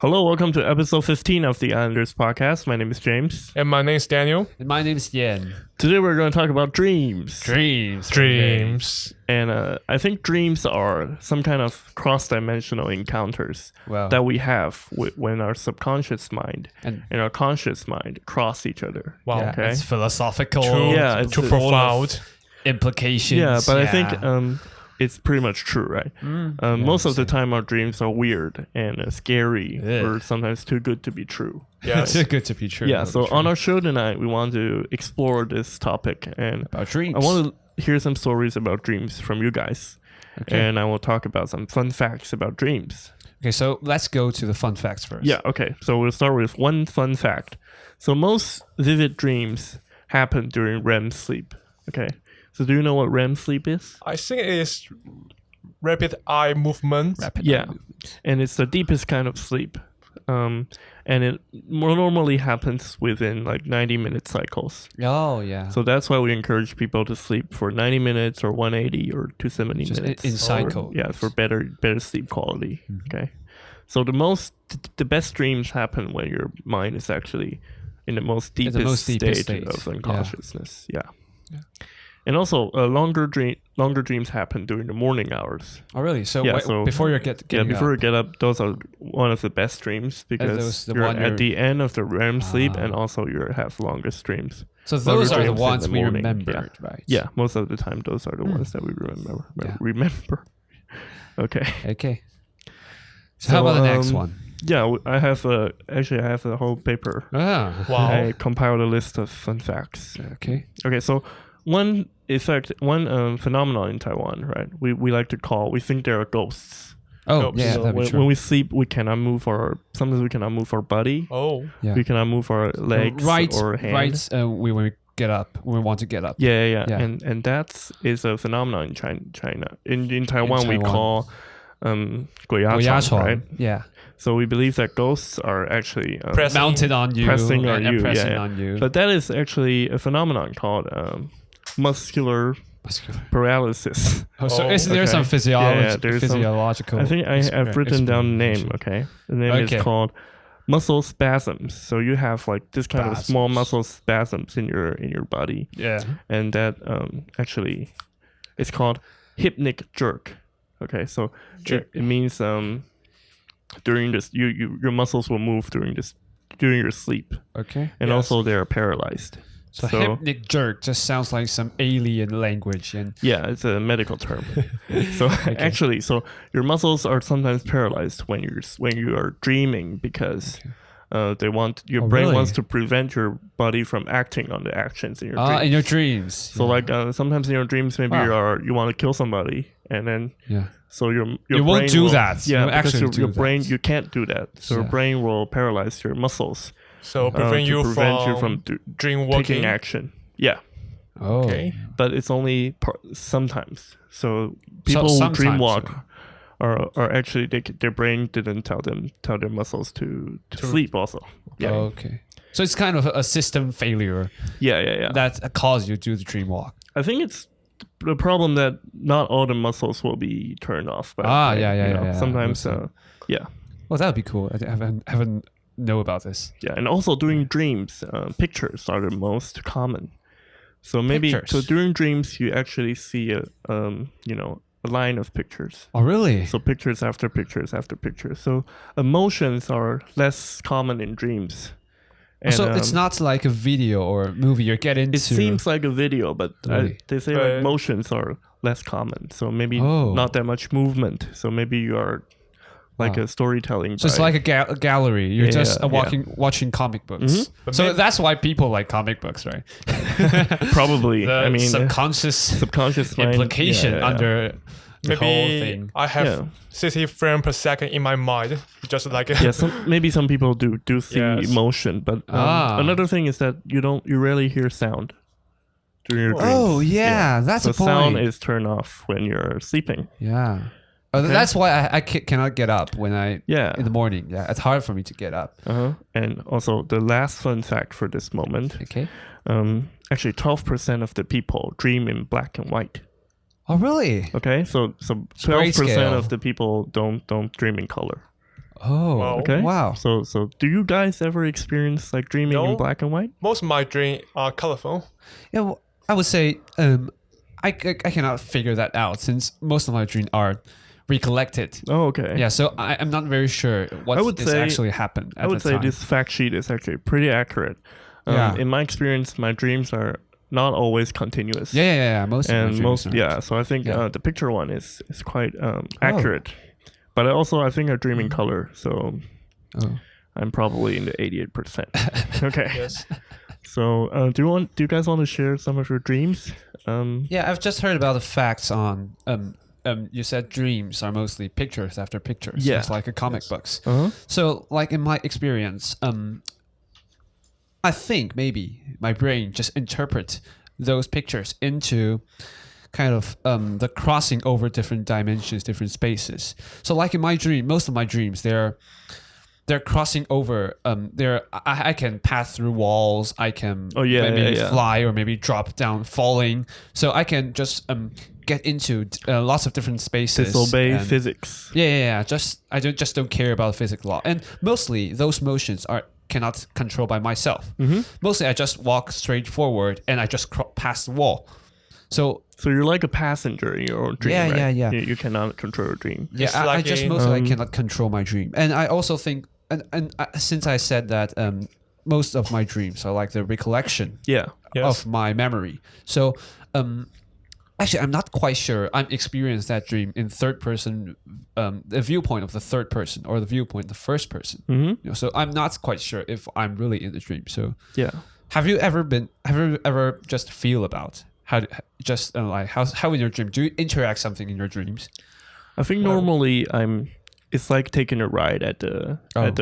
Hello, welcome to episode 15 of the Islanders podcast. My name is James. And my name is Daniel. And my name is Yen. Today we're going to talk about dreams. Dreams. And I think dreams are some kind of cross-dimensional encounters that we have when our subconscious mind and our conscious mind cross each other. Wow. Yeah, Okay? it's philosophical. It's too profound. Implications. Yeah, but I think it's pretty much true, right? Most of the time our dreams are weird and scary or sometimes too good to be true. Yeah, too good to be true. Yeah, so on our show tonight, we want to explore this topic and about dreams. I want to hear some stories about dreams from you guys. Okay. And I will talk about some fun facts about dreams. Okay, so let's go to the fun facts first. Yeah, okay. So we'll start with one fun fact. So most vivid dreams happen during REM sleep. Okay. So do you know what REM sleep is? I think it is rapid eye movement. And it's the deepest kind of sleep. And it more normally happens within like 90-minute cycles. Oh, yeah. So that's why we encourage people to sleep for 90 minutes or 180 or 270 just minutes. In cycle. For better sleep quality. Okay. So the best dreams happen when your mind is actually in the most deepest state of unconsciousness. Yeah. And also, longer dreams happen during the morning hours. Oh, really? So, before you get up, those are one of the best dreams because you're at the end of the REM sleep, and also you have longest dreams. So those are the ones we remembered, right? Yeah, most of the time those are the ones that we remember. Okay. So how about the next one? Yeah, I have a whole paper. Wow. I compiled a list of fun facts. Okay, so one phenomenon in Taiwan, right? We think there are ghosts. Oh, yeah, that'd be true. When we sleep, sometimes we cannot move our body. Oh. Yeah. We cannot move our legs or hands. When we want to get up. Yeah. And that is a phenomenon in China. In Taiwan, we call 鬼压床, right? Yeah. So we believe that ghosts are actually mounted on you, pressing on you. But that is actually a phenomenon called muscular paralysis. So isn't there some physiological? I think I've written down the name. Okay, the name is called muscle spasms. So you have like this kind of small muscle spasms in your body. Yeah, and that actually it's called hypnic jerk. Okay, so it means during this your muscles will move during your sleep. Okay, and also they are paralyzed. So hypnic jerk just sounds like some alien language, and it's a medical term. So actually, your muscles are sometimes paralyzed when you are dreaming because your brain wants to prevent your body from acting on the actions in your dreams. In your dreams. So like sometimes in your dreams maybe you want to kill somebody and then so your you won't do that. Yeah, because your brain you can't do that. So your brain will paralyze your muscles. So prevent you from dream walking taking action. Yeah. Oh. Okay. But it's only sometimes. So people who dream walk are actually their brain didn't tell their muscles to sleep also. Yeah. Okay. So it's kind of a system failure. Yeah. That caused you to do the dream walk. I think it's the problem that not all the muscles will be turned off. But sometimes, yeah. Well, that would be cool. I haven't know about this. Yeah, and also during dreams, pictures are the most common. So during dreams, you actually see a line of pictures. Oh, really? So pictures after pictures after pictures. So emotions are less common in dreams. And, so it's not like a video or a movie you're getting into. It seems like a video, but they say like emotions are less common. So maybe not that much movement. So maybe you are like a storytelling. So it's like a gallery. You're just watching comic books. Mm-hmm. So that's why people like comic books, right? Probably. The subconscious implication under the whole thing. I have 60 frames per second in my mind, just like maybe some people do see emotion, but another thing is that you rarely hear sound during your dreams. Oh yeah, that's a point. Sound is turned off when you're sleeping. Yeah. Okay. That's why I cannot get up in the morning. Yeah, it's hard for me to get up. And also the last fun fact for this moment. Okay. Actually, 12% of the people dream in black and white. Oh, really? Okay, so 12% of the people don't dream in color. Oh, Okay. Wow. So do you guys ever experience like dreaming in No. black and white? Most of my dreams are colorful. Yeah, well, I would say I cannot figure that out since most of my dreams are recollected. Oh, okay. Yeah, so I'm not very sure what actually happened at I would the say time. this fact sheet is actually pretty accurate. Yeah. In my experience, my dreams are not always continuous. Yeah. Most of my dreams are. So I think Yeah. the picture one is quite accurate. But I think I dream in color, so I'm probably in the 88%. Okay. Yes. So do you guys want to share some of your dreams? Yeah, I've just heard about the facts on you said dreams are mostly pictures after pictures. Yeah. It's like a comic books. Uh-huh. So like in my experience, I think maybe my brain just interpret those pictures into kind of the crossing over different dimensions, different spaces. So like in my dream, most of my dreams, they're crossing over. I can pass through walls. I can maybe fly or maybe drop down, falling. So I can just get into lots of different spaces. Disobey physics. Yeah. I don't care about physics law, and mostly those motions cannot control by myself. Mm-hmm. Mostly I just walk straight forward and I just pass the wall. So you're like a passenger in your own dream, right? Yeah. You cannot control your dream. Yeah, I just mostly I cannot control my dream, and I also think, and since I said that, most of my dreams are like the recollection of my memory. So, actually, I'm not quite sure. I'm experiencing that dream in third person, the viewpoint of the third person or the viewpoint of the first person. Mm-hmm. You know, so I'm not quite sure if I'm really in the dream. So, yeah. Have you ever just feel about how in your dream do you interact something in your dreams? I think normally it's like taking a ride at the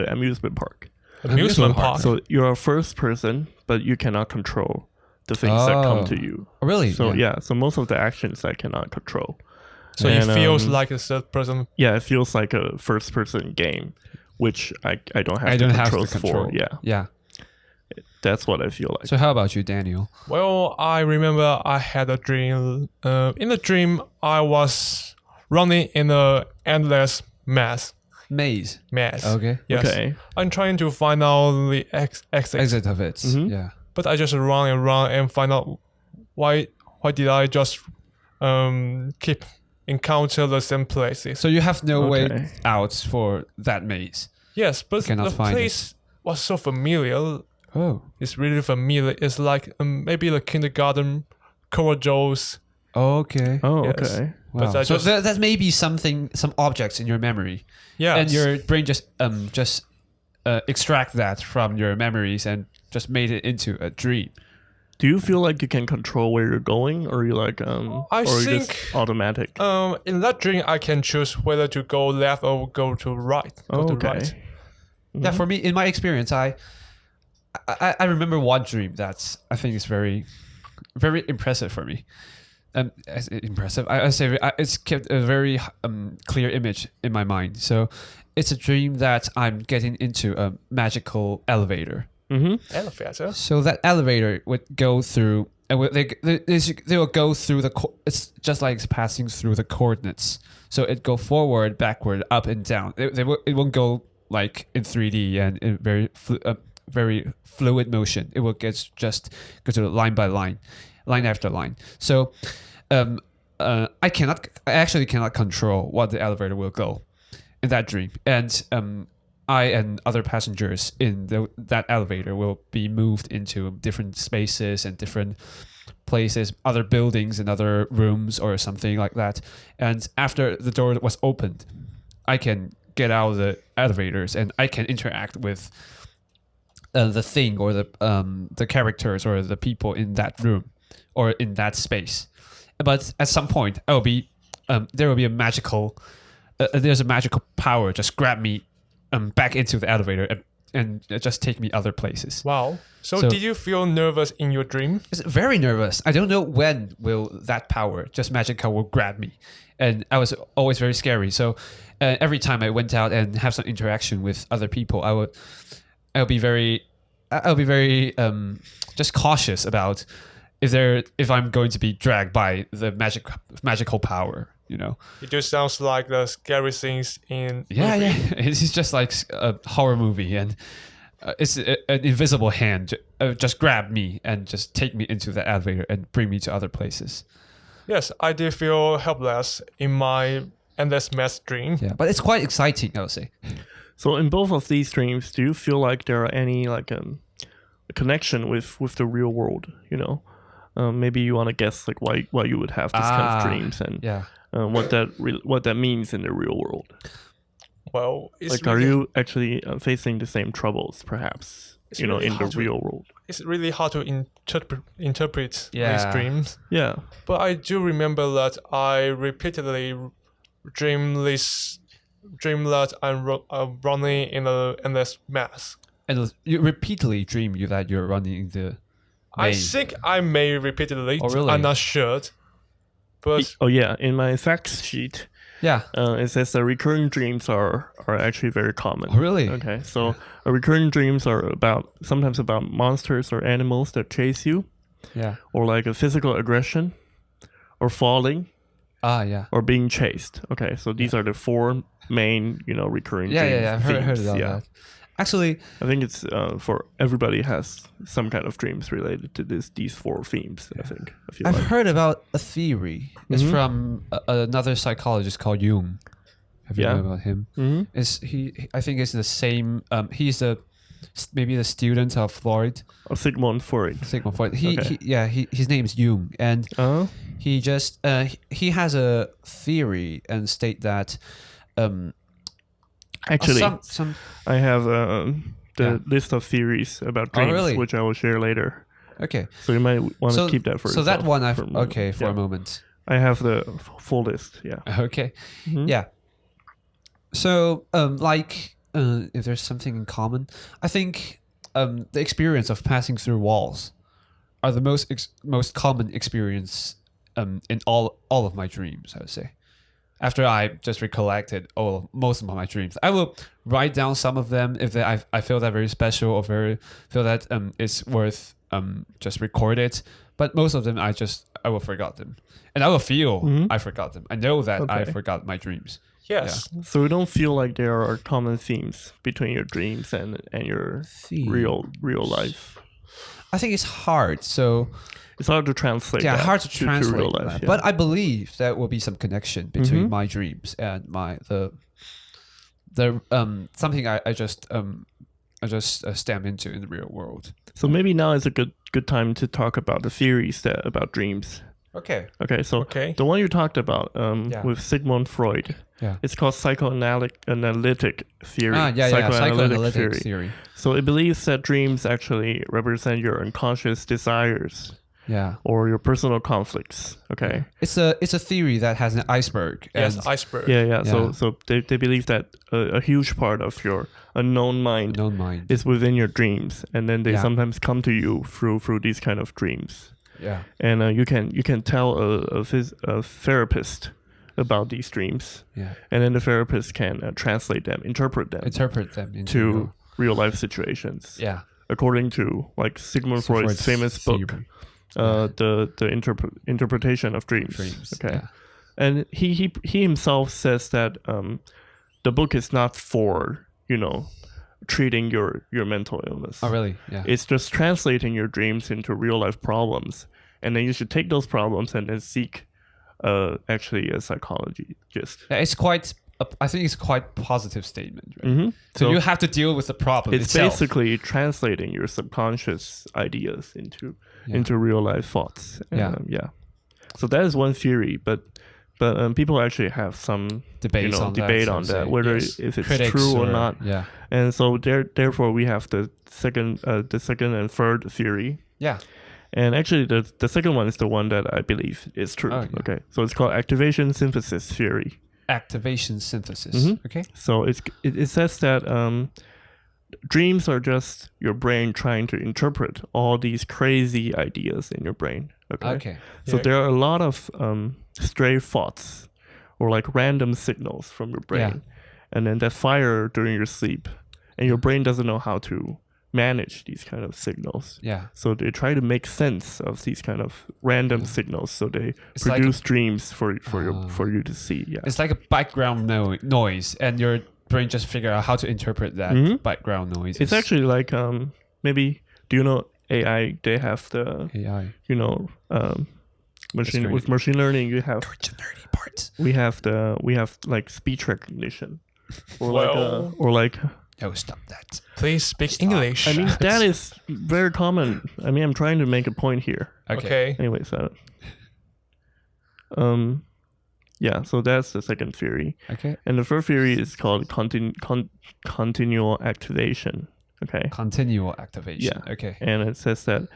amusement park. Amusement park. So you're a first person, but you cannot control the things that come to you. Really? So so most of the actions I cannot control. So it feels like a third person. Yeah, it feels like a first person game, which I don't have controls for. Yeah. That's what I feel like. So how about you, Daniel? Well, I remember I had a dream. In the dream, I was running in an endless maze. Maze. Okay. Yes. Okay. I'm trying to find out the exit of it. Mm-hmm. Yeah. But I just run and find out why did I just keep encounter the same places. So you have no way out for that maze. Yes, but the place was so familiar. Oh. It's really familiar. It's like maybe the kindergarten corridors. Okay. Oh, Yes. okay. Wow. But So that may be some objects in your memory. Yeah. And your brain just extract that from your memories and just made it into a dream. Do you feel like you can control where you're going, or you like I or think just automatic? In that dream, I can choose whether to go left or go to right. Go to right. Mm-hmm. Yeah, for me, in my experience, I remember one dream that's I think is very, very impressive for me. Impressive. I say it's kept a very clear image in my mind. So it's a dream that I'm getting into a magical elevator. Mm-hmm. Elevator. So that elevator would go through, and they will go through it's just like it's passing through the coordinates. So it go forward, backward, up and down. It won't go like in 3D and in very fluid motion. It will just go to line by line after line. So I actually cannot control what the elevator will go in that dream, and I and other passengers in that elevator will be moved into different spaces and different places, other buildings and other rooms or something like that. And after the door was opened, I can get out of the elevators and I can interact with the thing or the characters or the people in that room or in that space. But at some point, there will be a magical. There's a magical power just grab me back into the elevator and just take me other places. Wow. So did you feel nervous in your dream? It's very nervous. I don't know when will that power, just magical, will grab me. And I was always very scary. So every time I went out and have some interaction with other people, I'll be very just cautious about if I'm going to be dragged by the magical power. It just sounds like the scary scenes in Yeah, movie. yeah. It's just like a horror movie, and it's an invisible hand just grab me and just take me into the elevator and bring me to other places. Yes, I did feel helpless in my endless math dream. Yeah, but it's quite exciting, I would say. So in both of these dreams, do you feel like there are any like a connection with the real world? Maybe you want to guess like why you would have these kind of dreams and what that means in the real world. Well, it's like, are you actually facing the same troubles, perhaps? In the real world. It's really hard to interpret these dreams. Yeah. But I do remember that I repeatedly dream that I'm running in an endless mass. And you repeatedly dream that you're running in the I think I may repeatedly. Oh, really? I'm not sure. But in my facts sheet, it says that recurring dreams are actually very common. Oh, really? Okay, so recurring dreams are sometimes about monsters or animals that chase you. Yeah. Or like a physical aggression, or falling. Or being chased. Okay, so these are the four main, recurring dreams. Yeah. I've heard about that. Actually, I think it's for everybody has some kind of dreams related to these four themes. I think. I've heard about a theory. It's from another psychologist called Jung. Have you heard about him? Mm-hmm. I think it's the same. He's maybe the student of Freud. Sigmund Freud. His name is Jung, and he just he has a theory and state that. Actually, I have the list of theories about dreams, which I will share later. Okay. So you might want to keep that for yourself. So that one, for a moment. I have the full list, yeah. Okay. Mm-hmm. Yeah. So, if there's something in common, I think the experience of passing through walls are the most common experience in all of my dreams, I would say. After I just recollected most of my dreams, I will write down some of them if I feel that very special or feel that it's worth just record it. But most of them I will forget them, and I will feel I forgot them. I know that I forgot my dreams. Yes. Yeah. So you don't feel like there are common themes between your dreams and your real life. I think it's hard. So. It's hard to translate. Yeah, hard to to translate real life. That. Yeah. But I believe there will be some connection between my dreams and the something I just stamp into in the real world. So maybe now is a good time to talk about the theories about dreams. Okay. So the one you talked about with Sigmund Freud. Yeah. It's called psychoanalytic theory. Psychoanalytic theory. So it believes that dreams actually represent your unconscious desires. Yeah. Or your personal conflicts. Okay. It's a theory that has an iceberg. Yes, iceberg. Yeah. So they believe that a huge part of your unknown mind is within your dreams, and then they sometimes come to you through these kind of dreams. Yeah. And you can tell a therapist about these dreams. Yeah. And then the therapist can translate them, interpret them into real life situations. Yeah. According to like Sigmund Freud's famous book. The interpretation of dreams. Okay. Yeah. And he himself says that the book is not for treating your mental illness. Oh really? Yeah. It's just translating your dreams into real life problems, and then you should take those problems and then seek actually a psychologist. Yeah, it's quite. I think it's quite positive statement. Right? Mm-hmm. So you have to deal with the problem. It's basically translating your subconscious ideas into real life thoughts. So that is one theory, but people actually have some debate on that, whether if it's true or not. Yeah. And so therefore we have the second and third theory. Yeah. And actually the second one is the one that I believe is true. Oh, yeah. Okay. So it's called activation synthesis theory. Activation synthesis. Mm-hmm. Okay. So it says that dreams are just your brain trying to interpret all these crazy ideas in your brain. Okay. So there are a lot of stray thoughts or like random signals from your brain, and then that fire during your sleep, and your brain doesn't know how to manage these kind of signals. Yeah. So they try to make sense of these kind of random signals. So they It's produce dreams for you to see. Yeah. It's like a background noise, and your brain just figure out how to interpret that background noise. It's actually like maybe, do you know AI? They have the AI. Machine learning. You have the nerdy part. we have like speech recognition, or Well, Oh, stop that. please speak English. I mean that is very common. I mean, I'm trying to make a point here. Okay. Anyways, yeah. So that's the second theory, Okay. and the third theory is called continual activation. Okay. Continual activation. Yeah. Okay. And it says that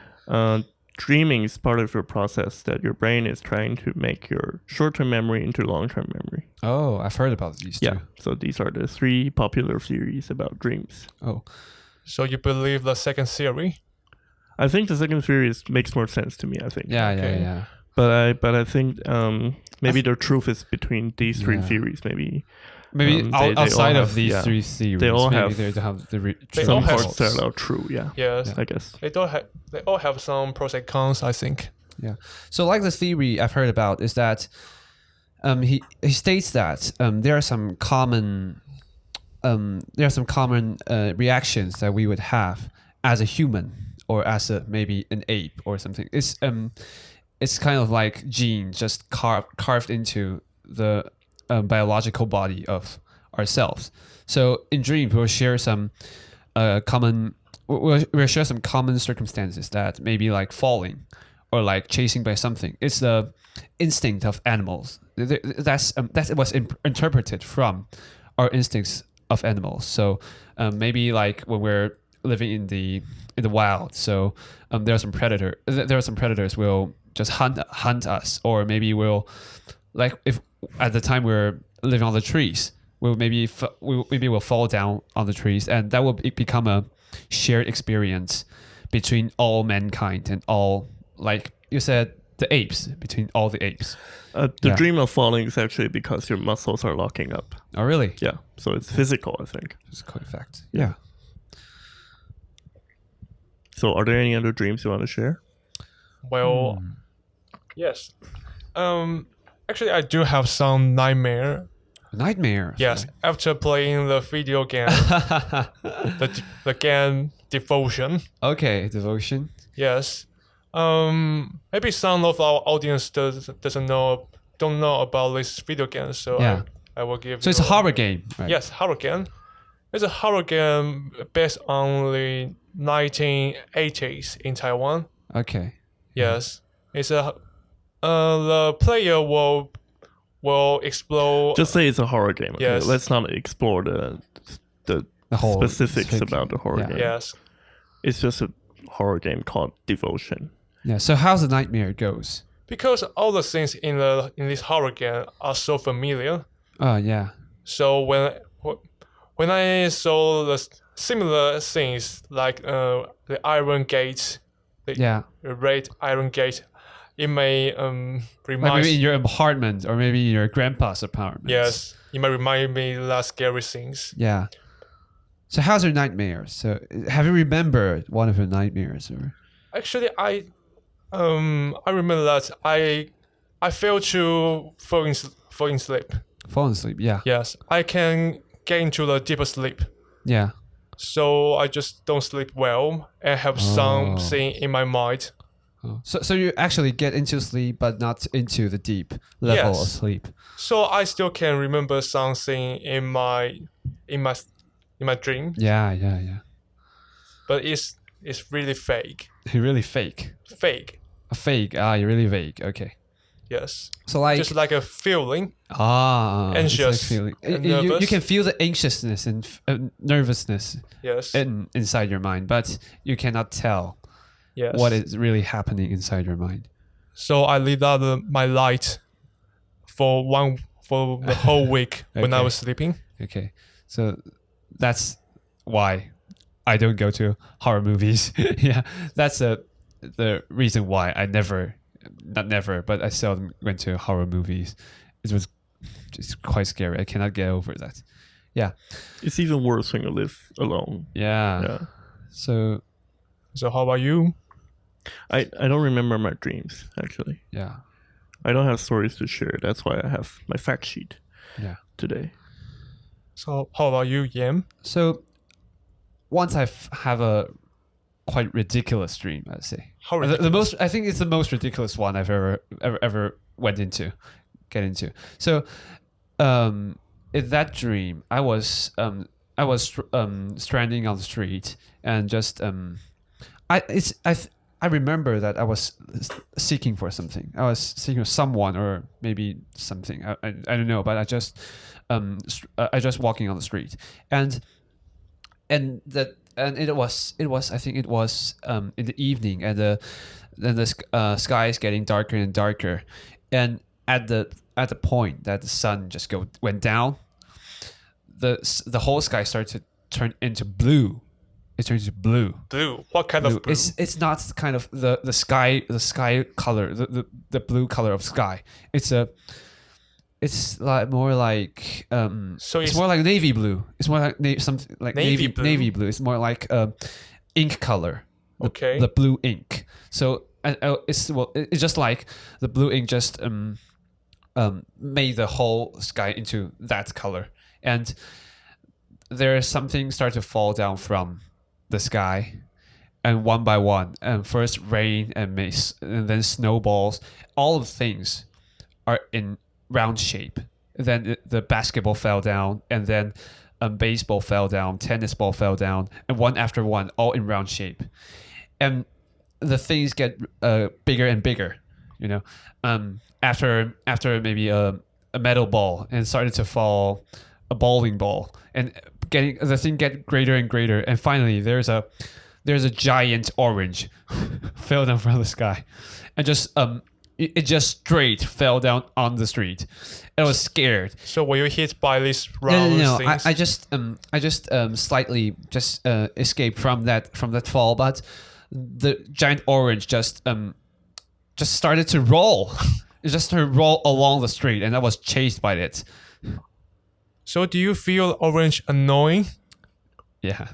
dreaming is part of your process that your brain is trying to make your short-term memory into long-term memory. Oh, I've heard about these two. Yeah. So these are the three popular theories about dreams. Oh. So you believe the second theory? I think the second theory makes more sense to me. I think. Yeah, Okay. yeah. But I think maybe the truth is between these three theories. Maybe they outside all of have- these yeah. three theories, They all maybe have they have the They some all have- parts that are true. Yeah. Yes. I guess. They all have some pros and cons, I think. Yeah. So like the theory I've heard about is that he states that there are some common reactions that we would have as a human or as maybe an ape or something. It's kind of like genes just carved into the biological body of ourselves. So in dreams we'll share some we'll share some common circumstances that maybe like falling or like chasing by something. It's the instinct of animals. That was interpreted from our instincts of animals. So maybe like when we're living in the wild, so there are some predators will just hunt us, or maybe we'll like if at the time we're living on the trees, we'll fall down on the trees, and that will become a shared experience between all mankind and all, like you said, the apes, between all the apes. The dream of falling is actually because your muscles are locking up. Oh, really? Yeah. So it's physical, I think. It's quite a fact. Yeah. So are there any other dreams you want to share? Well, yes. Actually, I do have some nightmare. Nightmare. Yes, after playing the video game, the game Devotion. Okay, Devotion. Yes. Maybe some of our audience don't know about this video game, so Yeah. I will give. So it's a horror game, right? Yes, horror game. It's a horror game based on the 1980s in Taiwan. Okay. Yes, it's a the player will explore. Just say it's a horror game. Okay? Yes. Let's not explore the whole specifics thing. about the horror Yeah. game. Yes. It's just a horror game called Devotion. Yeah. So how's the nightmare goes? Because all the things in this horror game are so familiar. Oh yeah. So when I saw the similar things like the Iron Gate, the red Iron Gate, it may remind. Like maybe in your apartment or maybe in your grandpa's apartment. Yes, it might remind me of that scary things. Yeah. So how's your nightmares? So have you remembered one of your nightmares or? Actually, I remember that I failed to fall in sleep. Fall asleep. Yeah. Yes, I can get into the deeper sleep. Yeah. So I just don't sleep well and have something in my mind. Oh. So you actually get into sleep, but not into the deep level of sleep. So I still can remember something in my dream. Yeah. But it's really fake. You're really fake. Fake. A fake. You're really vague. Okay. Yes. So like just like a feeling. Anxious. Anxious. Feeling. And You nervous. can feel the anxiousness and nervousness Yes. inside your mind, but you cannot tell Yes. what is really happening inside your mind. So I lit up my light for the whole week when I Okay. was sleeping. Okay. So that's why I don't go to horror movies. Yeah. That's the reason why I not never, but I seldom went to horror movies. It was just quite scary. I cannot get over that. Yeah. It's even worse when you live alone. Yeah. Yeah. So how about you? I don't remember my dreams, actually. Yeah. I don't have stories to share. That's why I have my fact sheet today. So how about you, Yam? So once I have a quite ridiculous dream, I'd say. How ridiculous? The most, I think it's the most ridiculous one I've ever get into. So in that dream, I was stranding on the street and just I remember that I was seeking for something. I was seeking for someone or maybe something. I don't know, but I just walking on the street and it was I think it was in the evening and the sky is getting darker and darker, and at the point that the sun just went down, the whole sky started to turn into blue. It turns to blue. Blue. What kind of blue? It's not kind of the sky color, the blue color of sky. It's like more like so it's more like navy blue. It's more like something like navy blue. It's more like ink color. The blue ink. So it's just like the blue ink just made the whole sky into that color, and there's something start to fall down from the sky, and one by one, and first rain and mist, and then snowballs. All of the things are in round shape. Then the basketball fell down, and then baseball fell down, tennis ball fell down, and one after one, all in round shape. And the things get bigger and bigger. You know, after maybe a metal ball, and started to fall a bowling ball, and the thing get greater and greater, and finally there's a giant orange fell down from the sky, and just it just straight fell down on the street. I was scared. So were you hit by these round things? I just slightly escaped from that fall, but the giant orange just started to roll. It just started to roll along the street, and I was chased by it. So do you feel orange annoying? Yeah,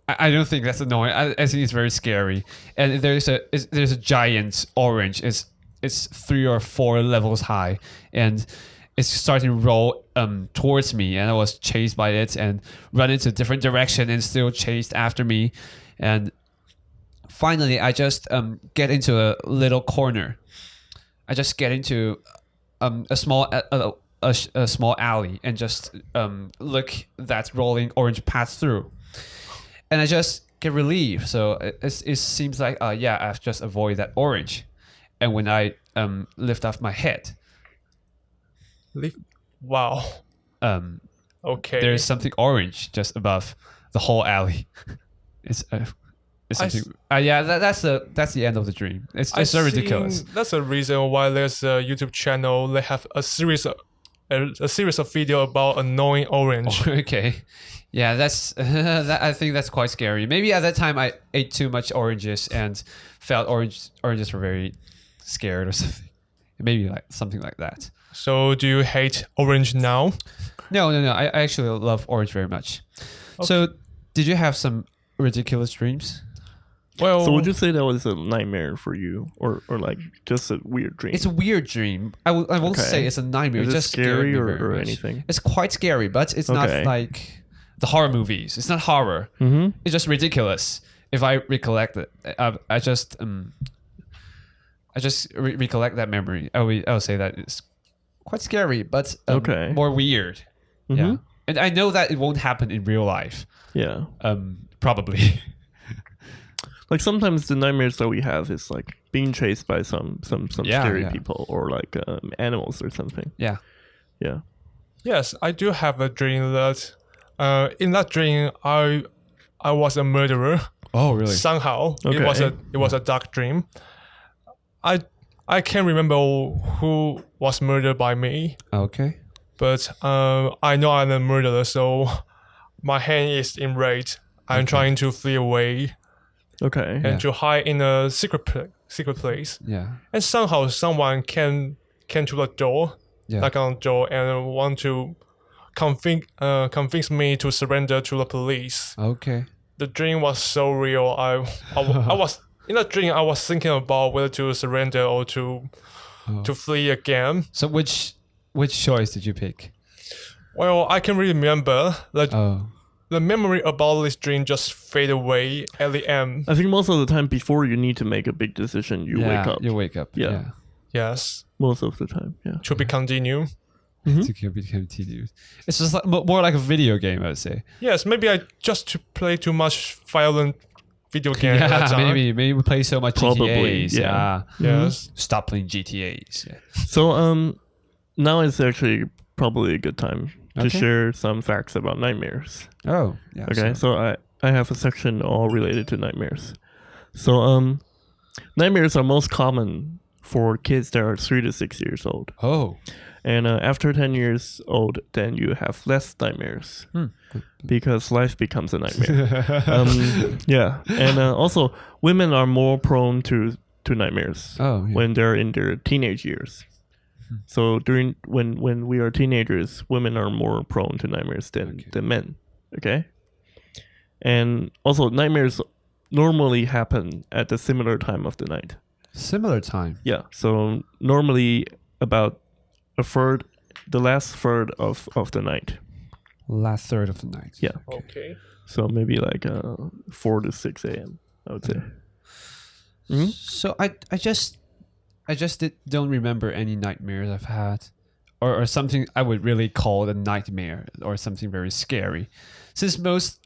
I don't think that's annoying. I think it's very scary. And there's a giant orange. It's 3 or 4 levels high, and it's starting to roll towards me, and I was chased by it and run into a different direction and still chased after me. And finally, I just get into a little corner. I just get into a small alley and just look that rolling orange pass through, and I just get relieved. So it seems like I've just avoided that orange. And when I lift off my head, wow, okay, there's something orange just above the whole alley. It's something. That's the end of the dream. It's so ridiculous. That's a reason why there's a YouTube channel. They have a series of video about annoying orange. Oh, okay, yeah, that's I think that's quite scary. Maybe at that time I ate too much oranges and felt oranges were very scared or something. Maybe like something like that. So do you hate orange now? No. I actually love orange very much. Okay. So did you have some ridiculous dreams? Well, so would you say that was a nightmare for you, or like just a weird dream? It's a weird dream. I won't say it's a nightmare. Is it just scary or anything? It's quite scary, but it's not like the horror movies. It's not horror. Mm-hmm. It's just ridiculous. If I recollect it, I just recollect that memory. I will say that it's quite scary, but more weird. Mm-hmm. Yeah, and I know that it won't happen in real life. Yeah, probably. Like sometimes the nightmares that we have is like being chased by some scary people or like animals or something. Yeah. Yes, I do have a dream that in that dream I was a murderer. Oh, really? Somehow it was a dark dream. I can't remember who was murdered by me. Okay. But I know I'm a murderer, so my hand is in red. I'm trying to flee away. Okay. And to hide in a secret place. Yeah. And somehow someone came to the door, knock on the door, and want to convince me to surrender to the police. Okay. the dream was so real. I was in that dream. I was thinking about whether to surrender or to flee again. So which choice did you pick? Well, I can remember that the memory about this dream just fade away at the end. I think most of the time before you need to make a big decision, you wake up. You wake up. Yeah. Yes. Most of the time. Yeah. To be continued. To be continued. It's just like, more like a video game, I would say. Yes, maybe I just play too much violent video game. At that time. maybe we play so much Probably, GTAs. yeah. Yes. Stop playing GTAs. Yeah. So now is actually probably a good time to share some facts about nightmares. Oh, yeah. Okay, so I have a section all related to nightmares. So nightmares are most common for kids that are 3 to 6 years old. Oh. And after 10 years old, then you have less nightmares because life becomes a nightmare. Yeah, and also women are more prone to nightmares when they're in their teenage years. So when we are teenagers, women are more prone to nightmares than men. Okay, and also nightmares normally happen at a similar time of the night. Similar time. Yeah. So normally about the last third of the night. Last third of the night. Yeah. Okay. So maybe like 4 to 6 a.m. I would say. Mm-hmm. So I just don't remember any nightmares I've had, or something I would really call a nightmare or something very scary. Since most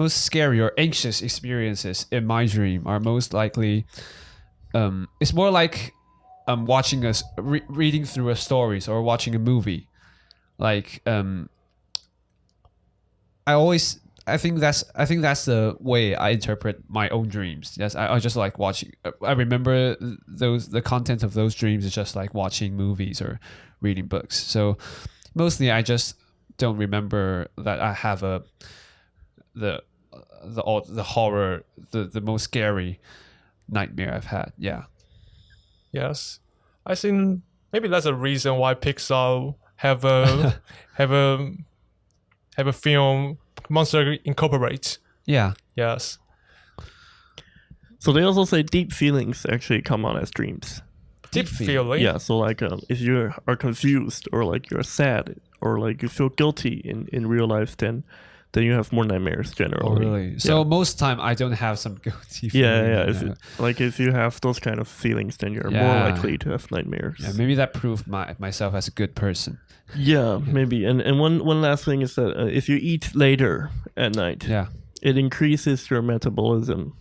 scary or anxious experiences in my dream are most likely, it's more like watching reading through a stories or watching a movie. Like I think that's the way I interpret my own dreams. Yes, I just like watching. I remember the content of those dreams is just like watching movies or reading books. So mostly I just don't remember that I have the horror, the most scary nightmare I've had. Yeah. Yes, I think maybe that's a reason why Pixar have a film Monster Incorporate. Yeah. Yes. So they also say deep feelings actually come on as dreams. Deep feeling. Yeah. So like if you are confused or like you're sad or like you feel guilty in real life, then you have more nightmares generally. Oh, really? So most time I don't have some guilty feeling. If you have those kind of feelings, then you're more likely to have nightmares. Yeah, maybe that proved myself as a good person. Yeah, maybe. And one last thing is that if you eat later at night, it increases your metabolism.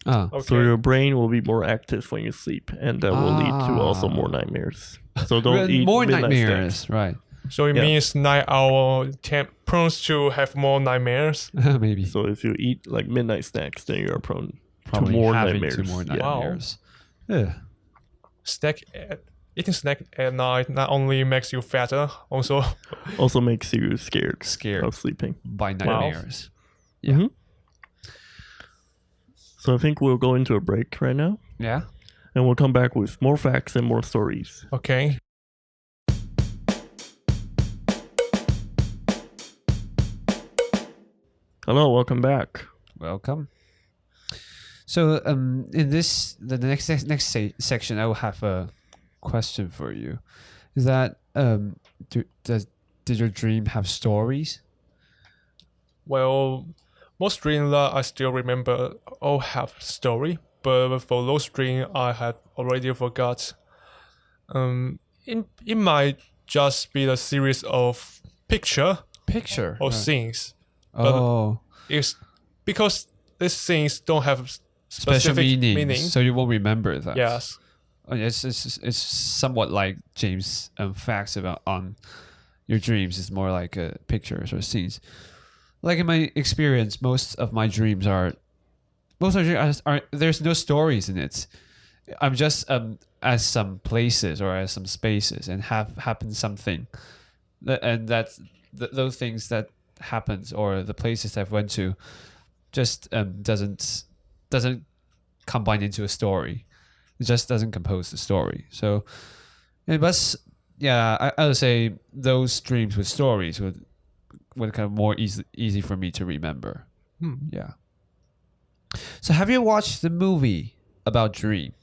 Okay. So your brain will be more active when you sleep, and that will lead to also more nightmares. So don't eat more midnight nightmares, snacks. Right? So it means night owl prone to have more nightmares. Maybe. So if you eat like midnight snacks, then you are prone to Probably more having nightmares. more nightmares. Yeah. Eating snack at night not only makes you fatter, also makes you scared of sleeping by nightmares. Wow. Yeah. Mm-hmm. So I think we'll go into a break right now. Yeah. And we'll come back with more facts and more stories. Okay. Hello, welcome back. Welcome. So, in the next section, I will have a question for you. Is that did your dream have stories? Well, most dreams that I still remember all have story, but for those dreams I have already forgot. It might just be a series of picture or scenes. But it's because these things don't have specific meaning, so you won't remember that. Yes. It's somewhat like James' facts on your dreams. It's more like pictures or scenes. Like in my experience, most of my dreams are there's no stories in it. I'm just at some places or at some spaces and have happened something, and that's those things that happens or the places I've went to just doesn't combine into a story. It just doesn't compose the story. So, but I would say those dreams with stories would would kind of more easy for me to remember. Yeah. So have you watched the movie about dream?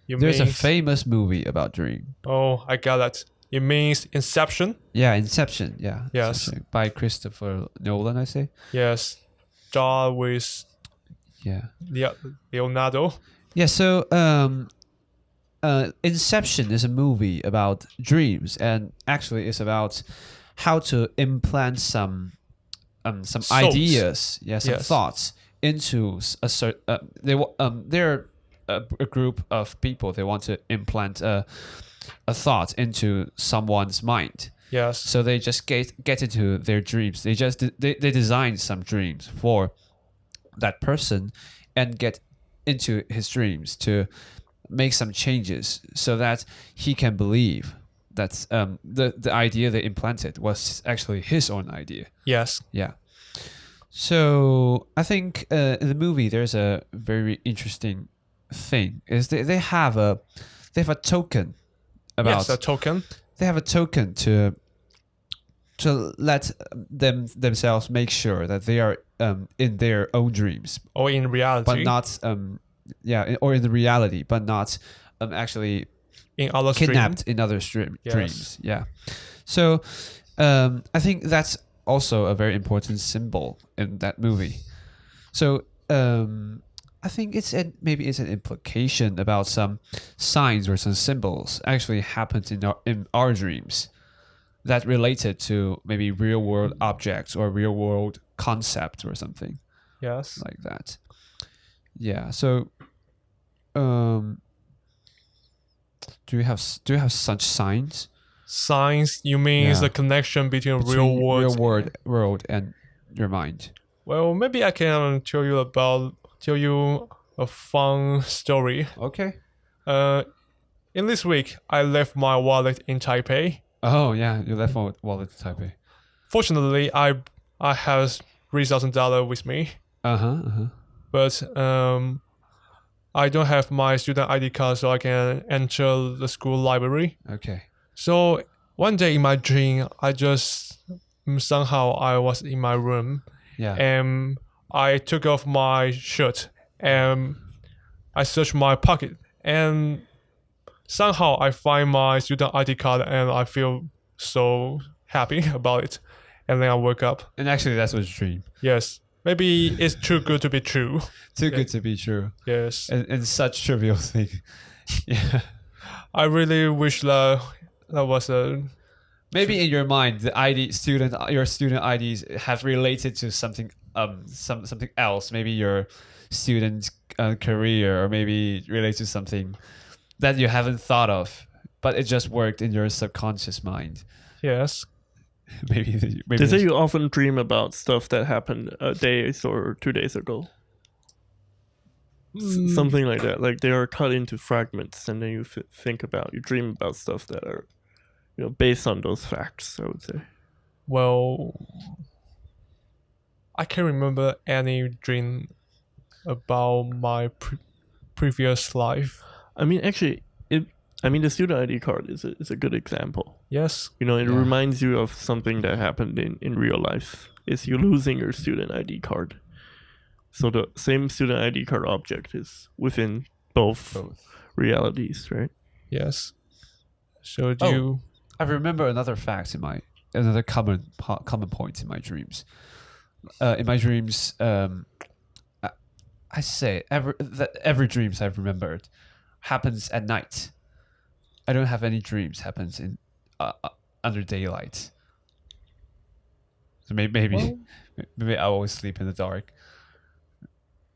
There's a famous movie about dream. Oh, I got it. It means Inception. Yeah, Inception. Yeah. Yes. Inception. By Christopher Nolan, I say. Yes. Star with Leonardo. Yeah. So Inception is a movie about dreams, and actually it's about how to implant some ideas, some thoughts into a certain. They're a group of people. They want to implant a thought into someone's mind. Yes. So they just get into their dreams. They design some dreams for that person, and get into his dreams to make some changes so that he can believe that the idea they implanted was actually his own idea. Yes. Yeah. So I think in the movie there's a very interesting thing is they have a token about. Yes, a token. They have a token to let themselves make sure that they are in their own dreams or in reality, but not or in the reality, but not actually in other kidnapped in other dreams. Yeah. So I think that's also a very important symbol in that movie. So I think maybe it's an implication about some signs or some symbols actually happened in our dreams that related to maybe real world objects or real world concepts or something. Yes. Like that. Yeah. So do you have such signs? Signs, you mean is the connection between real world and your mind? Well, maybe I can tell you a fun story. Okay. In this week, I left my wallet in Taipei. Oh yeah, you left my wallet in Taipei. Fortunately, I have $3,000 with me. But I don't have my student ID card, so I can enter the school library. Okay. So one day in my dream, I just somehow I was in my room. Yeah. And I took off my shirt and I searched my pocket, and somehow I find my student ID card, and I feel so happy about it. And then I woke up. And actually, that's was a dream. Yes. Maybe it's too good to be true. Too good to be true. Yes. And such trivial thing. Yeah. I really wish that was a... Maybe in your mind, your student IDs have related to something something else. Maybe your student career, or maybe related to something that you haven't thought of, but it just worked in your subconscious mind. Yes. Maybe They say you often dream about stuff that happened days or 2 days ago. Something like that. Like they are cut into fragments, and then you you dream about stuff that are, based on those facts, I would say. Well, I can't remember any dream about my previous life. I mean, actually, the student ID card is a good example. Yes. It reminds you of something that happened in real life. Is you losing your student ID card. So the same student ID card object is within both realities, right? Yes. So I remember another fact another common point in my dreams. In my dreams, I say every dreams I've remembered happens at night. I don't have any dreams happens in under daylight. So maybe I always sleep in the dark.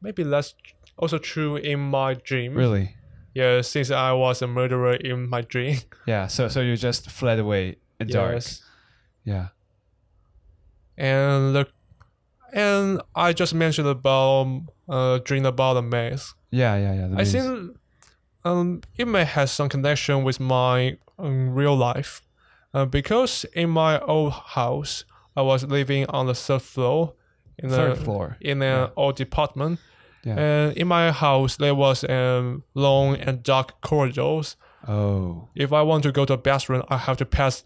Maybe that's also true in my dream. Really? Yeah, since I was a murderer in my dream. Yeah, so you just fled away in dark. Yeah. And I just mentioned about dream about the maze. Yeah. I think it may have some connection with my real life, because in my old house I was living on the third floor in an old department. Yeah. And in my house there was long and dark corridors. Oh. If I want to go to the bathroom, I have to pass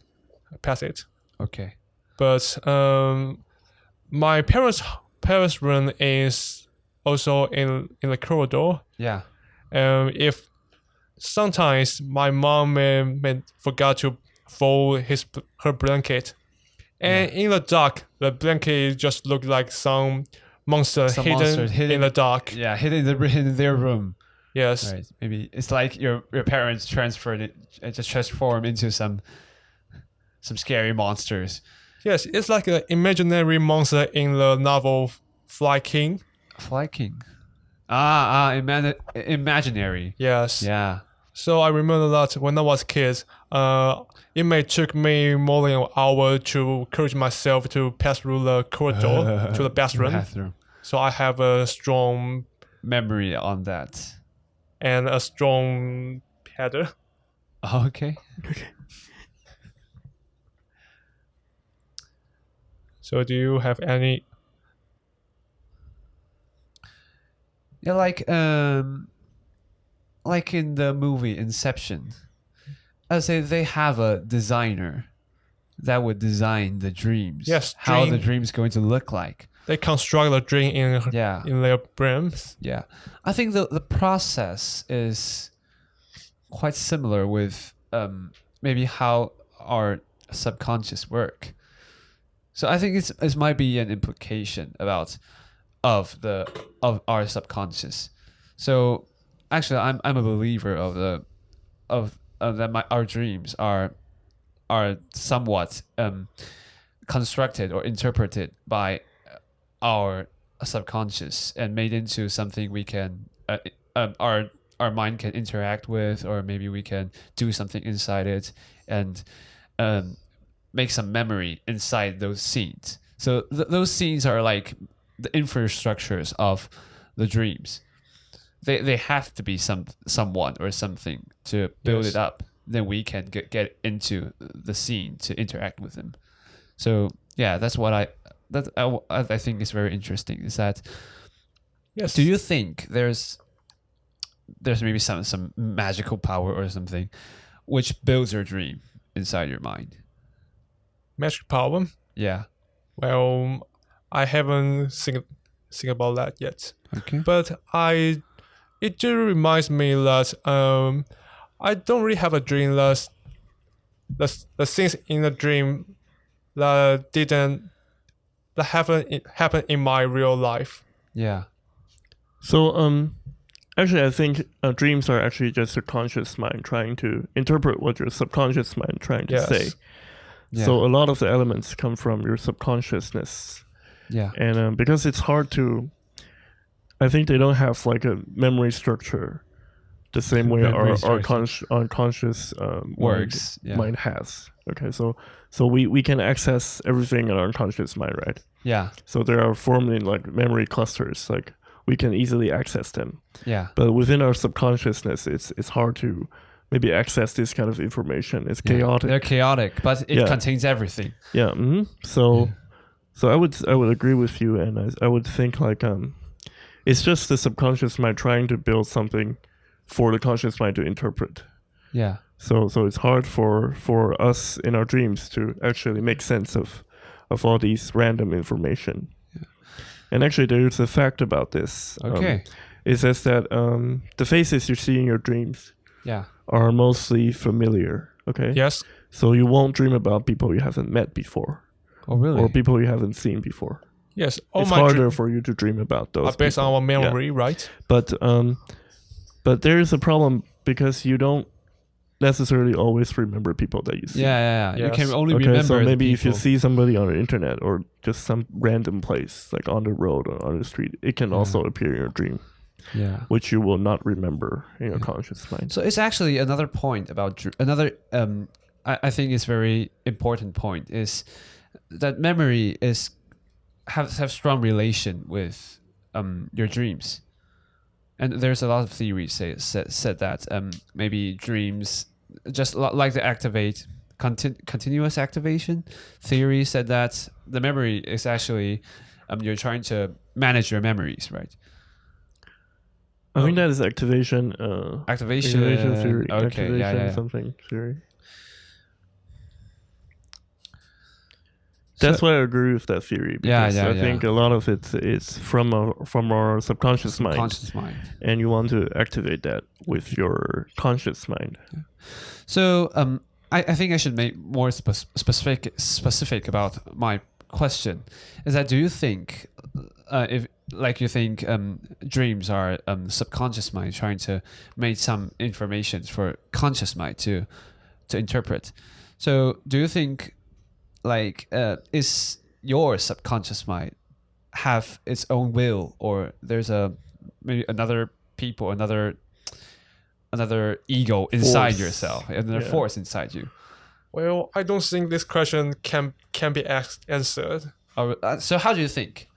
it. Okay. but my parents' room is also in the corridor. Yeah. If sometimes my mom may forgot to fold her blanket, and in the dark, the blanket just looked like some monster hidden in the dark. Yeah, hidden in their room. Yes. Right. Maybe it's like your parents transferred it, just transformed into some scary monsters. Yes, it's like an imaginary monster in the novel Fly King. Fly King. Imaginary. Yes. Yeah. So I remember that when I was a kid, it may took me more than an hour to encourage myself to pass through the corridor to the bathroom. So I have a strong memory on that. And a strong header. Okay. So do you have any? Yeah, like in the movie Inception, I'd say they have a designer that would design the dreams. Yes, how the dream's going to look like. They construct the dream in their brains. Yeah, I think the process is quite similar with maybe how our subconscious work. So I think it might be an implication of our subconscious. So actually, I'm a believer of that our dreams are somewhat constructed or interpreted by our subconscious and made into something we can our mind can interact with, or maybe we can do something inside it and make some memory inside those scenes. So those scenes are like the infrastructures of the dreams. They have to be someone or something to build it up. Then we can get into the scene to interact with them. So yeah, that's what I think is very interesting. Is that do you think there's maybe some magical power or something which builds your dream inside your mind? Magic power? Yeah. Well, I haven't think about that yet. Okay. But it do reminds me that I don't really have a dream that the things in the dream that happen in my real life. Yeah. So actually I think dreams are actually just your conscious mind trying to interpret what your subconscious mind trying to say. Yeah. So a lot of the elements come from your subconsciousness. Yeah. And because it's hard to, I think they don't have like a memory structure the same way our unconscious mind has. Okay, so we can access everything in our unconscious mind, right? Yeah. So there are formed in like memory clusters, like we can easily access them. Yeah. But within our subconsciousness, it's hard to maybe access this kind of information. It's chaotic. They're chaotic, but it contains everything. Yeah. Mm-hmm. So I would agree with you, and I would think like it's just the subconscious mind trying to build something for the conscious mind to interpret. Yeah. So it's hard for us in our dreams to actually make sense of all these random information. Yeah. And actually, there's a fact about this. Okay. It says that the faces you see in your dreams are mostly familiar. Okay. Yes. So you won't dream about people you haven't met before. Oh, really? Or people you haven't seen before. Yes. It's harder for you to dream about those. Based on our memory, right? But there is a problem because you don't necessarily always remember people that you see. Yeah. Yes. You can only remember. So maybe if you see somebody on the internet or just some random place, like on the road or on the street, it can also appear in your dream. Yeah. Which you will not remember in your conscious mind. So it's actually another point about another. I think it's very important point is that memory have strong relation with your dreams. And there's a lot of theories said that maybe dreams, just like the continuous activation theory, said that the memory is actually you're trying to manage your memories, right? I think that is activation. Activation theory. Okay, activation something theory. That's why I agree with that theory. Because I think a lot of it is from our subconscious mind, and you want to activate that with your conscious mind. Yeah. So I think I should make more specific about my question. Is that, do you think if like you think dreams are subconscious mind trying to make some information for conscious mind to interpret? So do you think like is your subconscious mind have its own will, or there's maybe another ego inside yourself, another force inside you? Well, I don't think this question can be answered. So how do you think?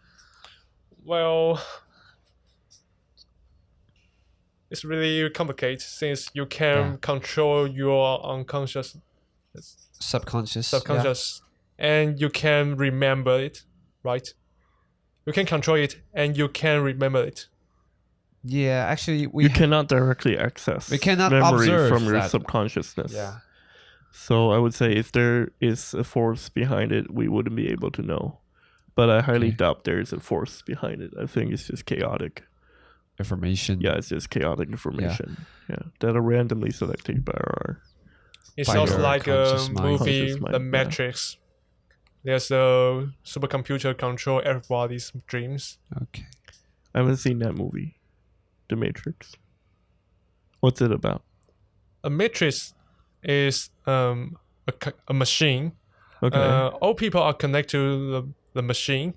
Well, it's really complicated since you can control your unconscious, subconscious, and you can remember it, right? You can control it and you can remember it. Yeah, actually, you cannot directly access memory from your subconsciousness. Yeah. So I would say if there is a force behind it, we wouldn't be able to know. But I highly doubt there is a force behind it. I think it's just chaotic information. Yeah, it's just chaotic information. Yeah, that are randomly selected by our. It sounds like a movie, The Matrix. There's a supercomputer control everybody's dreams. Okay. I haven't seen that movie, The Matrix. What's it about? A matrix is a machine. Okay. All people are connected to the machine,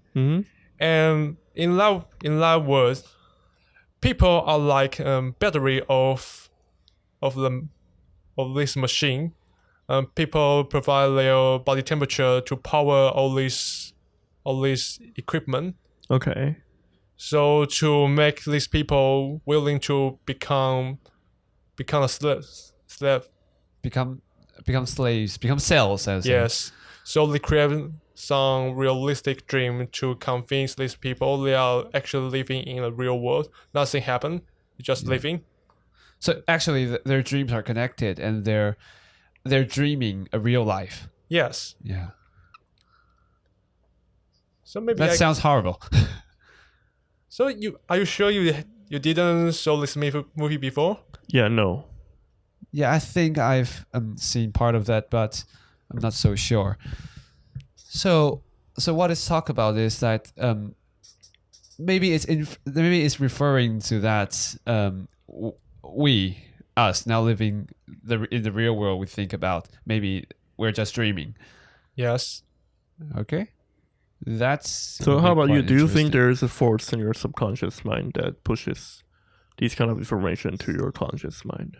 and in that world, people are like battery of this machine. People provide their body temperature to power all this equipment. Okay. So to make these people willing to become a slave. Become slaves, become cells. Yes. So they create some realistic dream to convince these people they are actually living in a real world. Nothing happened. You're just living. So actually, their dreams are connected, and they're dreaming a real life. Yes. Yeah. So maybe that sounds horrible. So are you sure you didn't saw this movie before? Yeah. No. Yeah, I think I've seen part of that, but I'm not so sure. So what it's talk about is that maybe it's referring to that us now living in the real world, we think about maybe we're just dreaming. Yes. Okay. That's so. How about you? Do you think there is a force in your subconscious mind that pushes these kind of information to your conscious mind?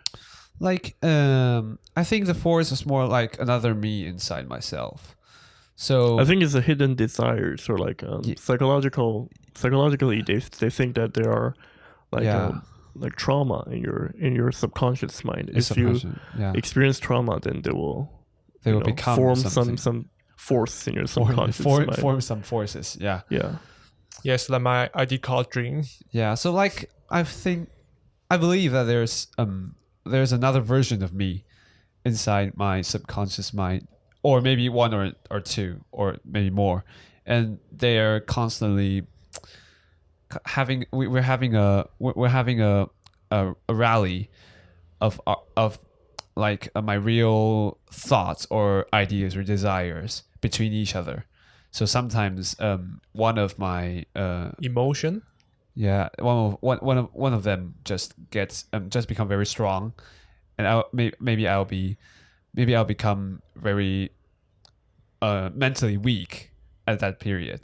Like, I think the force is more like another me inside myself. So I think it's a hidden desire. So like psychologically, they think that there are like trauma in your subconscious mind. If you experience trauma, then they will become form some force in your subconscious mind. Form some forces. Yeah. Yeah. Yes, like my ID card dream. Yeah. So like I believe that there's another version of me inside my subconscious mind, or maybe one or two, or maybe more, and they are constantly we're having a rally of like my real thoughts or ideas or desires between each other. So sometimes one of my emotion. Yeah, one of them just become very strong, and maybe I'll become very mentally weak at that period.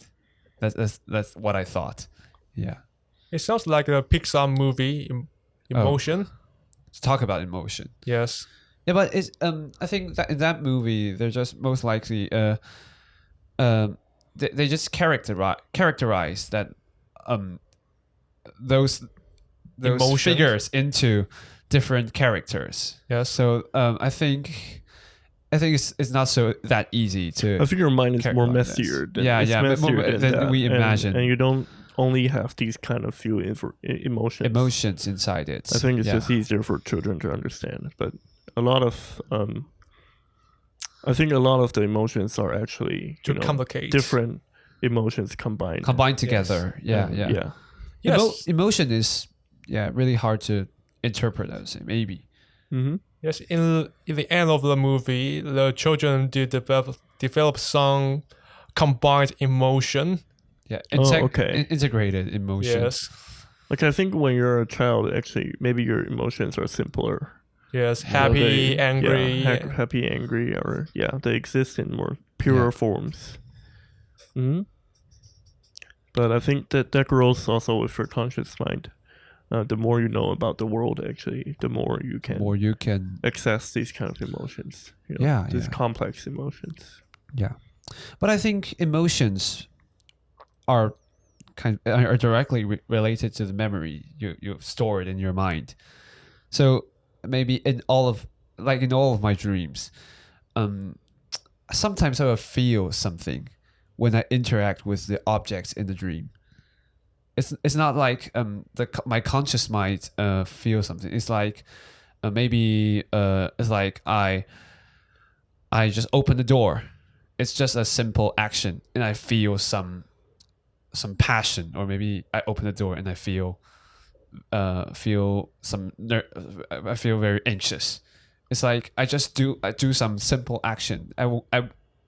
That's what I thought. Yeah. It sounds like a Pixar movie. Emotion. Let's talk about emotion. Yes. Yeah, but it's I think that in that movie they're just most likely they just characterize that those figures into different characters. Yeah. So I think it's not so that easy to. I think your mind is more messier than we imagine, and you don't only have these kind of few emotions inside it. I think it's just easier for children to understand, but a lot of I think a lot of the emotions are actually too complicated. Different emotions combined together. Yeah. Yes. Emotion is really hard to interpret, I would say, maybe. Mm-hmm. Yes, in the end of the movie, the children do develop some combined emotion. Yeah, integrated emotion. Yes. Like I think when you're a child, actually, maybe your emotions are simpler. Yes, happy, angry. Happy, angry, or they exist in more purer forms. Mm-hmm. But I think that grows also with your conscious mind. The more you know about the world, actually, the more you can access these kind of emotions. These complex emotions. Yeah, but I think emotions are directly related to the memory you've stored in your mind. So maybe in all of my dreams, sometimes I will feel something when I interact with the objects in the dream. It's not like my conscious mind feels something. It's like maybe it's like I just open the door. It's just a simple action, and I feel some passion, or maybe I open the door and I feel I feel very anxious. It's like I do some simple action.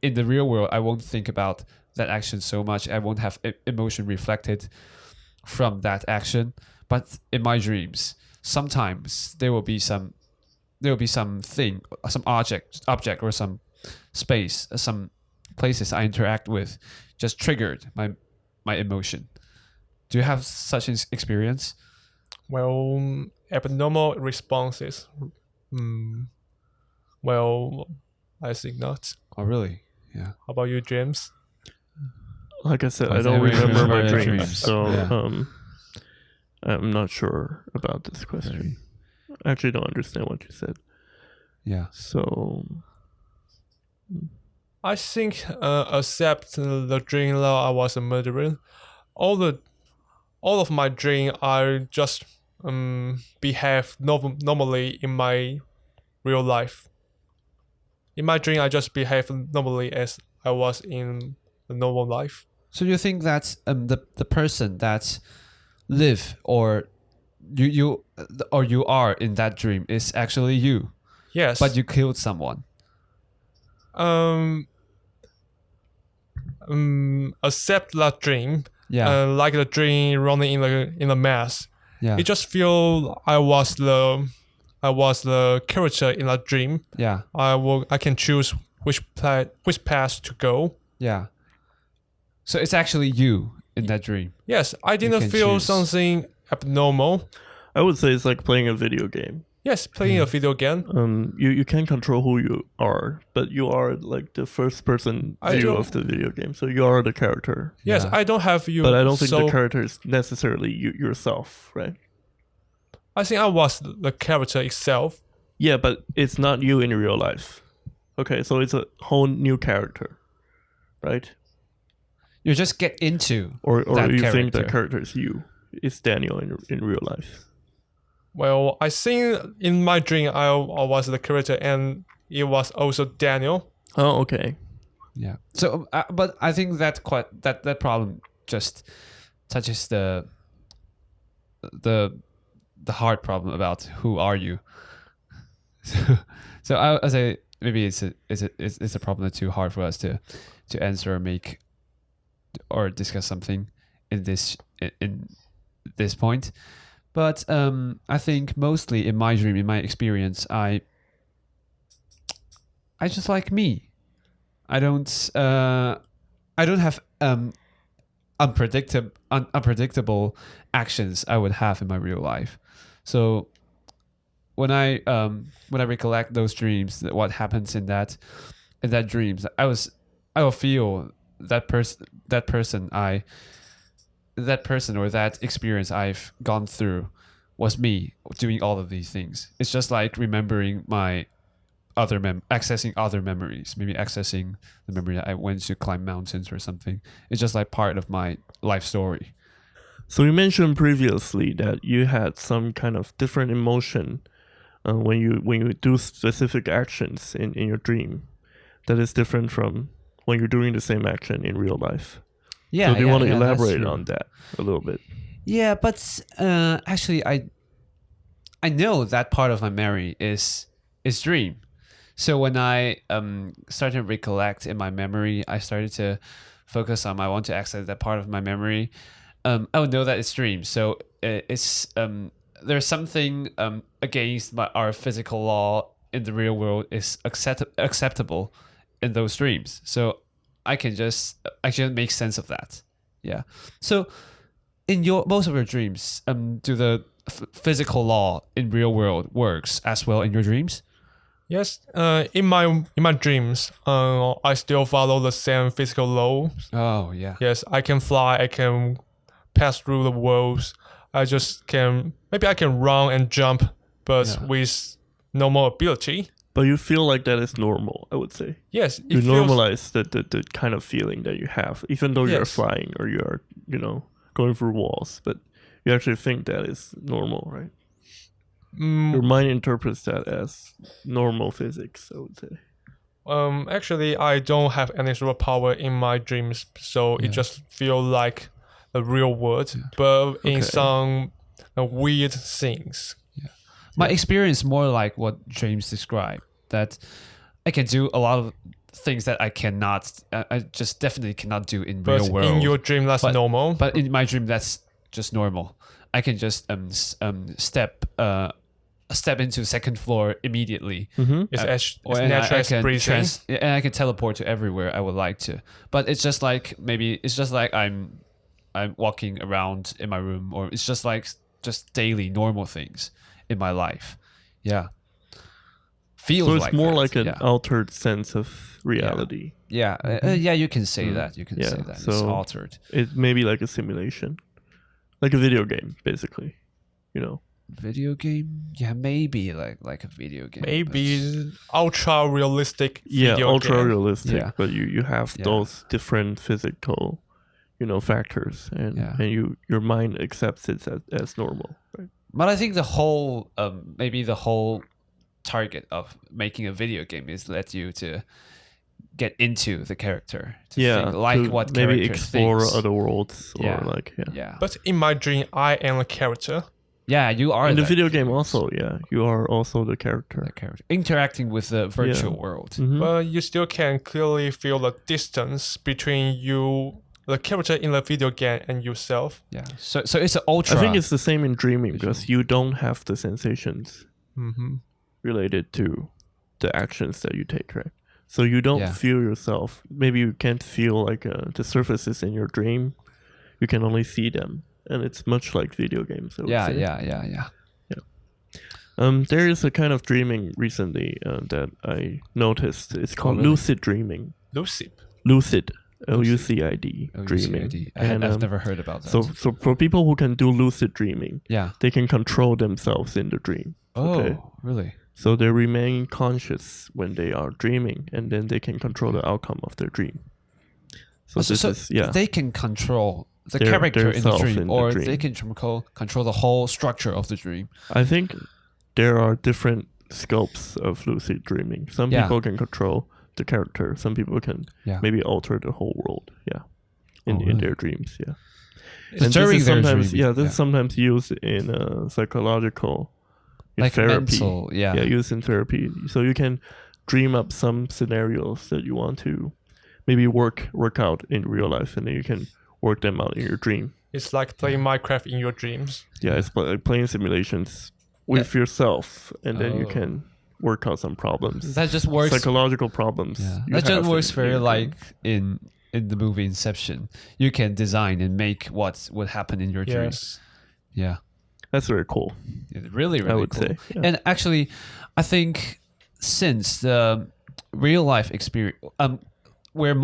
In the real world, I won't think about that action so much. I won't have emotion reflected from that action. But in my dreams, sometimes there will be something, some object or some space, some places I interact with, just triggered my emotion. Do you have such an experience? Well, abnormal responses. Well, I think not. Oh, really? Yeah. How about you, James? Like I said, I don't remember my dreams, so I'm not sure about this question. I actually don't understand what you said. Yeah. So I think, except the dream that I was a murderer, all of my dream I just behave normally in my real life. In my dream, I just behave normally as I was in the normal life. So you think that the person that live or you are in that dream is actually you? Yes. But you killed someone. Accept that dream. Yeah. Like the dream running in the mass. Yeah. It just feel I was the character in that dream. Yeah. I can choose which path to go. Yeah. So it's actually you in that dream. Yes, I didn't feel something abnormal. I would say it's like playing a video game. Yes, playing a video game. You can't control who you are, but you are like the first person view of the video game. So you are the character. Yes, I don't have you. But I don't think the character is necessarily yourself, right? I think I was the character itself. Yeah, but it's not you in real life. Okay, so it's a whole new character, right? You just get into or that you character. Think the character is you. It's Daniel in real life. Well, I think in my dream I was the character and it was also Daniel. Oh, okay. Yeah. So, but I think that problem just touches the hard problem about who are you. So I say maybe it's a problem that's too hard for us to answer or make or discuss something in this point. But I think mostly in my dream, in my experience, I just like me. I don't have unpredictable actions I would have in my real life. So when I recollect those dreams, what happens in that dreams, I will feel that person or that experience I've gone through was me doing all of these things. It's just like remembering my accessing other memories, maybe accessing the memory that I went to climb mountains or something. It's just like part of my life story. So you mentioned previously that you had some kind of different emotion when you do specific actions in your dream. that is different from when you're doing the same action in real life. Yeah. So do you want to elaborate true. on that a little bit? Yeah, but actually, I know that part of my memory is dream. So when I started to recollect in my memory, I started to focus on I want to access that part of my memory. I would know that it's dream. So it's there's something against our physical law in the real world is acceptable in those dreams. So I can just make sense of that. Yeah. So in most of your dreams, do the physical law in real world works as well in your dreams? Yes. In my dreams, I still follow the same physical law. Oh yeah. Yes, I can fly. I can pass through the worlds. I can run and jump, but with no more ability. But you feel like that is normal, I would say. Yes, you normalize the kind of feeling that you have, even though you're flying or you are, going through walls. But you actually think that is normal, right? Your mind interprets that as normal physics, I would say. Actually, I don't have any superpower in my dreams, so it just feels like the real world, but in some weird things. Yeah. My experience more like what James described, that I can do a lot of things that I cannot, I just definitely cannot do in real world. In your dream, that's normal. But in my dream, that's just normal. I can just step into second floor immediately. It's natural breathing. And I can teleport to everywhere I would like to. But it's just like I'm walking around in my room, or it's just like daily normal things in my life. Yeah. Feels so it's like more that. like an altered sense of reality. Yeah. You can say that. You can say that. So it's altered. It may be like a simulation. Like a video game, basically. Video game? Yeah, maybe like a video game. Maybe ultra realistic video game. Ultra realistic. Yeah. But you have those different physical, factors, and your mind accepts it as normal, right? But I think the whole target of making a video game is let you to get into the character, think like what maybe character explore thinks. other worlds, or But in my dream, I am a character. Yeah, you are. In the video game also, you are also the character. Interacting with the virtual world. Mm-hmm. But you still can clearly feel the distance between you, the character in the video game, and yourself. Yeah. So it's an ultra. I think it's the same in dreaming because you don't have the sensations related to the actions that you take, right? So you don't feel yourself. Maybe you can't feel like the surfaces in your dream. You can only see them. And it's much like video games. Yeah. There is a kind of dreaming recently that I noticed. It's called lucid dreaming. Lucid. Lucid. Dreaming. I've never heard about that. So for people who can do lucid dreaming, they can control themselves in the dream. Oh, really? So they remain conscious when they are dreaming, and then they can control the outcome of their dream. So they can control the character in the dream, or they can control the whole structure of the dream. I think there are different scopes of lucid dreaming. Some people can control the character. Some people can maybe alter the whole world. In their dreams. And during their dreams. This is sometimes used in psychological therapy. Mental, used in therapy. So you can dream up some scenarios that you want to maybe work out in real life, and then you can work them out in your dream. It's like playing Minecraft in your dreams. Yeah, it's like playing simulations with yourself, and then you can work out some problems. That just works. Psychological problems. Yeah. That just works very like in the movie Inception. You can design and make what would happen in your dreams. Yeah. That's very cool. Really, really I would cool. say. Yeah. And actually, I think since the real life experience, where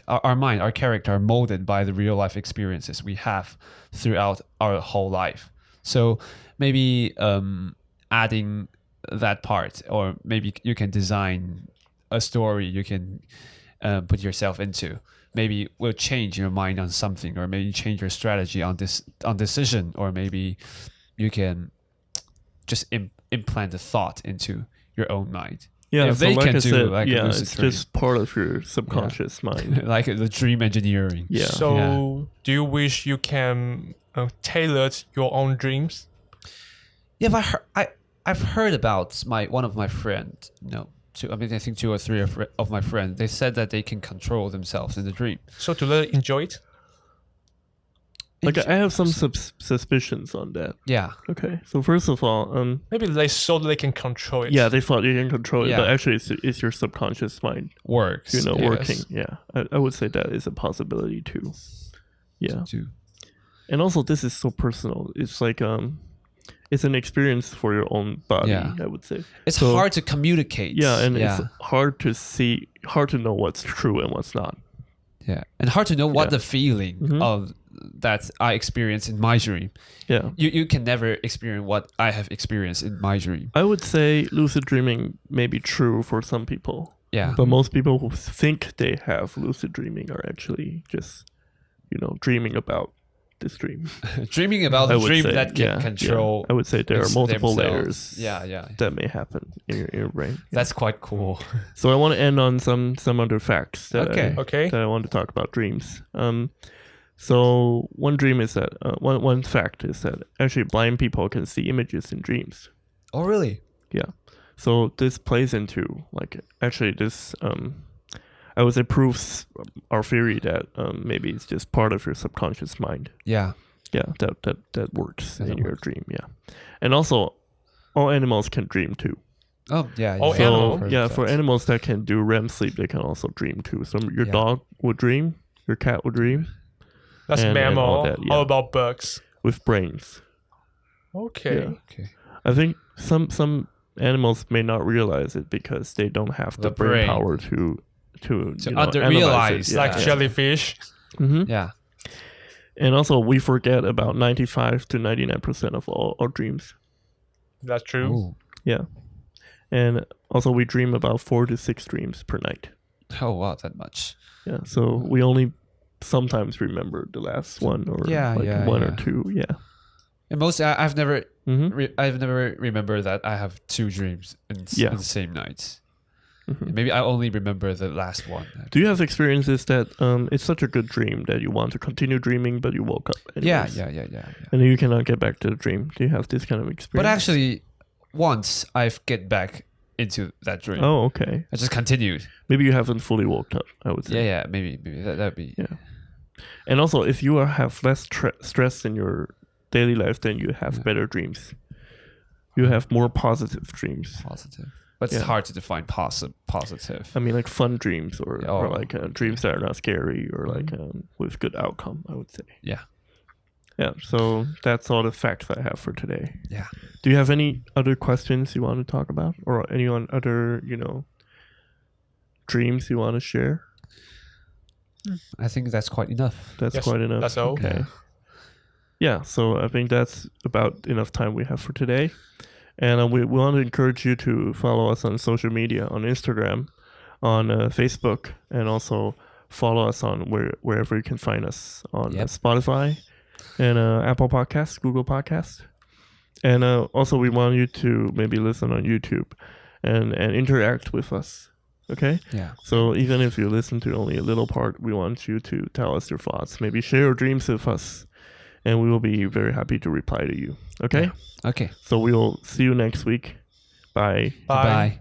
our character are molded by the real life experiences we have throughout our whole life. So maybe adding that part, or maybe you can design a story you can put yourself into. Maybe will change your mind on something, or maybe change your strategy on decision, or maybe you can just implant a thought into your own mind. Yeah, if so they like can I do said, like a yeah, lucid it's dream. just part of your subconscious mind. Like the dream engineering. Yeah. So, do you wish you can tailor your own dreams? Yeah, but I've heard about one of my friends. I think 2 or 3 of my friends. They said that they can control themselves in the dream. So to really enjoy it? Like I have some suspicions on that. Yeah. Okay. So first of all, maybe they can control it. yeah, they thought you can control it, Yeah. but actually it's your subconscious mind, Works. working. Yeah, I would say that is a possibility too. Yeah. And also, this is so personal. It's like it's an experience for your own body. Yeah. I would say It's hard to communicate. Yeah, and it's hard to know what's true and what's not. Yeah, and hard to know what the feeling of that I experienced in my dream. Yeah, you can never experience what I have experienced in my dream. I would say lucid dreaming may be true for some people. Yeah, but most people who think they have lucid dreaming are actually just, dreaming about this dream. Dreaming about the dream that can control. I would say there are multiple themselves. layers. That may happen in your brain. Yeah. That's quite cool. So I want to end on some other facts. That I want to talk about dreams. So one dream is that one fact is that actually blind people can see images in dreams. Oh, really? Yeah. So this plays into this. I would say proves our theory that maybe it's just part of your subconscious mind. Yeah. Yeah, that works in your dream. Yeah, and also all animals can dream too. Oh yeah. All animals. Yeah, for animals that can do REM sleep, they can also dream too. So your dog would dream, your cat would dream. That's mammal. How about bugs? With brains. Okay. Yeah. Okay. I think some animals may not realize it because they don't have the brain power to realize, like jellyfish. Mm-hmm. Yeah. And also, we forget about 95 to 99% of all our dreams. That's true. Ooh. Yeah. And also, we dream about 4 to 6 dreams per night. Oh, wow, that much. Yeah. So we only sometimes remember the last one or one or two. Yeah. And mostly, I've never remembered that I have 2 dreams in the same night. Mm-hmm. Maybe I only remember the last one. Do you have experiences that it's such a good dream that you want to continue dreaming, but you woke up anyways? Yeah. And then you cannot get back to the dream. Do you have this kind of experience? But actually, once I've get back into that dream. Oh, okay. I just continued. Maybe you haven't fully woke up, I would say. Yeah, maybe that'd be. Yeah. And also, if you have less stress in your daily life, then you have better dreams. You have more positive dreams. But it's hard to define positive. I mean, like fun dreams or like dreams that are not scary or like with good outcome, I would say. Yeah. Yeah. So that's all the facts I have for today. Yeah. Do you have any other questions you want to talk about or any other, dreams you want to share? I think that's quite enough. That's quite enough. That's all. Okay. Yeah. So I think that's about enough time we have for today. And we want to encourage you to follow us on social media, on Instagram, on Facebook, and also follow us on wherever you can find us on Spotify and Apple Podcasts, Google Podcasts. And also we want you to maybe listen on YouTube and interact with us. Okay? Yeah. So even if you listen to only a little part, we want you to tell us your thoughts. Maybe share your dreams with us. And we will be very happy to reply to you. Okay? Yeah. Okay. So we will see you next week. Bye. Bye.